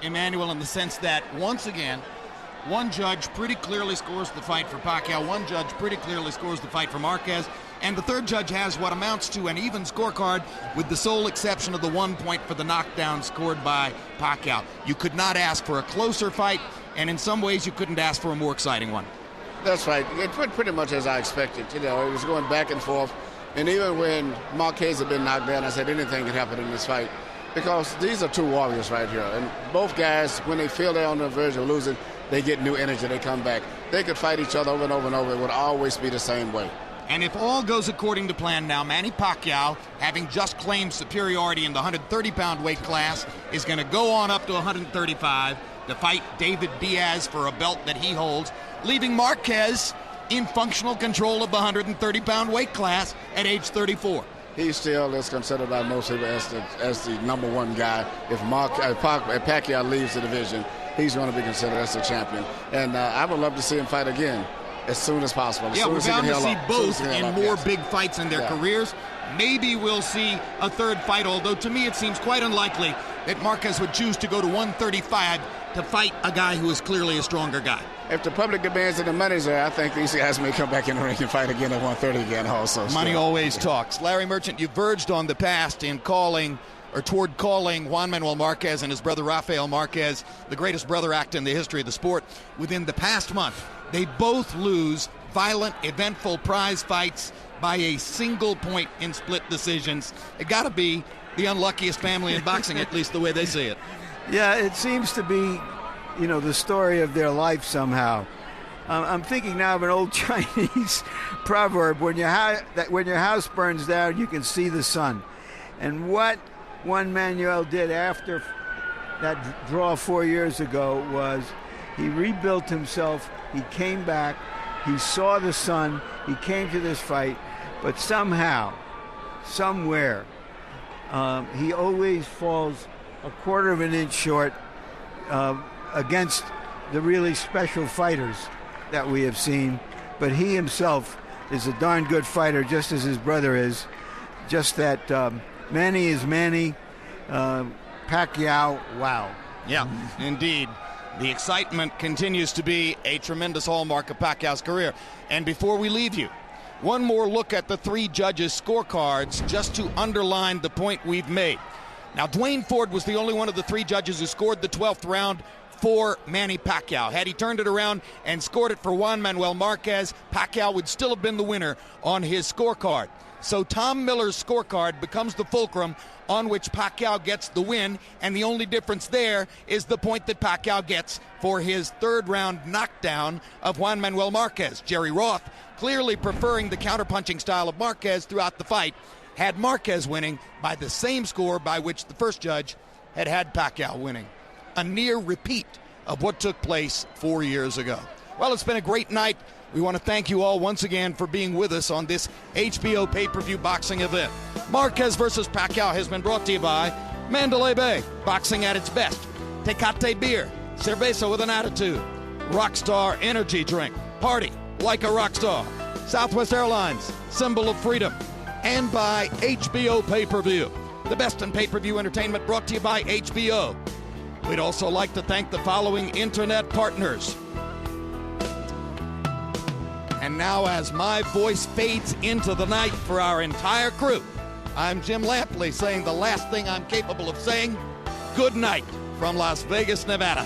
Emmanuel, in the sense that, once again, one judge pretty clearly scores the fight for Pacquiao, one judge pretty clearly scores the fight for Marquez, and the third judge has what amounts to an even scorecard, with the sole exception of the 1 point for the knockdown scored by Pacquiao. You could not ask for a closer fight, and in some ways you couldn't ask for a more exciting one. That's right. It went pretty much as I expected. You know, it was going back and forth, and even when Marquez had been knocked down, I said anything could happen in this fight, because these are two warriors right here. And both guys, when they feel they're on the verge of losing, they get new energy, they come back. They could fight each other over and over and over. It would always be the same way. And if all goes according to plan now, Manny Pacquiao, having just claimed superiority in the 130-pound weight class, is going to go on up to 135 to fight David Diaz for a belt that he holds, leaving Marquez in functional control of the 130-pound weight class at age 34. He still is considered by most people as the number one guy. If Pacquiao leaves the division, he's going to be considered as the champion. And I would love to see him fight again as soon as possible. Yeah, we're bound to see both in more big fights in their careers. Maybe we'll see a third fight, although to me it seems quite unlikely that Marquez would choose to go to 135 to fight a guy who is clearly a stronger guy. If the public demands and the money's there, I think these guys may come back in the ring and fight again at 130 again also. Money always talks. Larry Merchant, you verged on the past in calling, or toward calling, Juan Manuel Marquez and his brother Rafael Marquez the greatest brother act in the history of the sport. Within the past month, they both lose violent, eventful prize fights by a single point in split decisions. It got to be the unluckiest family in boxing, at least the way they see it. Yeah, it seems to be, you know, the story of their life somehow. I'm thinking now of an old Chinese proverb: when your house burns down, you can see the sun. And what Juan Manuel did after that draw 4 years ago was he rebuilt himself. He came back. He saw the sun. He came to this fight. But somehow, somewhere, he always falls a quarter of an inch short against the really special fighters that we have seen. But he himself is a darn good fighter, just as his brother is. Just that Manny is Manny. Pacquiao, wow. Yeah, indeed. The excitement continues to be a tremendous hallmark of Pacquiao's career. And before we leave you, one more look at the three judges' scorecards just to underline the point we've made. Now, Dwayne Ford was the only one of the three judges who scored the 12th round for Manny Pacquiao. Had he turned it around and scored it for Juan Manuel Marquez, Pacquiao would still have been the winner on his scorecard. So Tom Miller's scorecard becomes the fulcrum on which Pacquiao gets the win, and the only difference there is the point that Pacquiao gets for his third-round knockdown of Juan Manuel Marquez. Jerry Roth, clearly preferring the counterpunching style of Marquez throughout the fight, had Marquez winning by the same score by which the first judge had Pacquiao winning. A near repeat of what took place 4 years ago. Well, it's been a great night. We want to thank you all once again for being with us on this HBO pay-per-view boxing event. Marquez versus Pacquiao has been brought to you by Mandalay Bay, boxing at its best. Tecate beer, cerveza with an attitude. Rockstar energy drink, party like a rock star. Southwest Airlines, symbol of freedom. And by HBO pay-per-view, the best in pay-per-view entertainment, brought to you by HBO. We'd also like to thank the following internet partners. And now, as my voice fades into the night for our entire crew, I'm Jim Lampley saying the last thing I'm capable of saying: good night from Las Vegas, Nevada.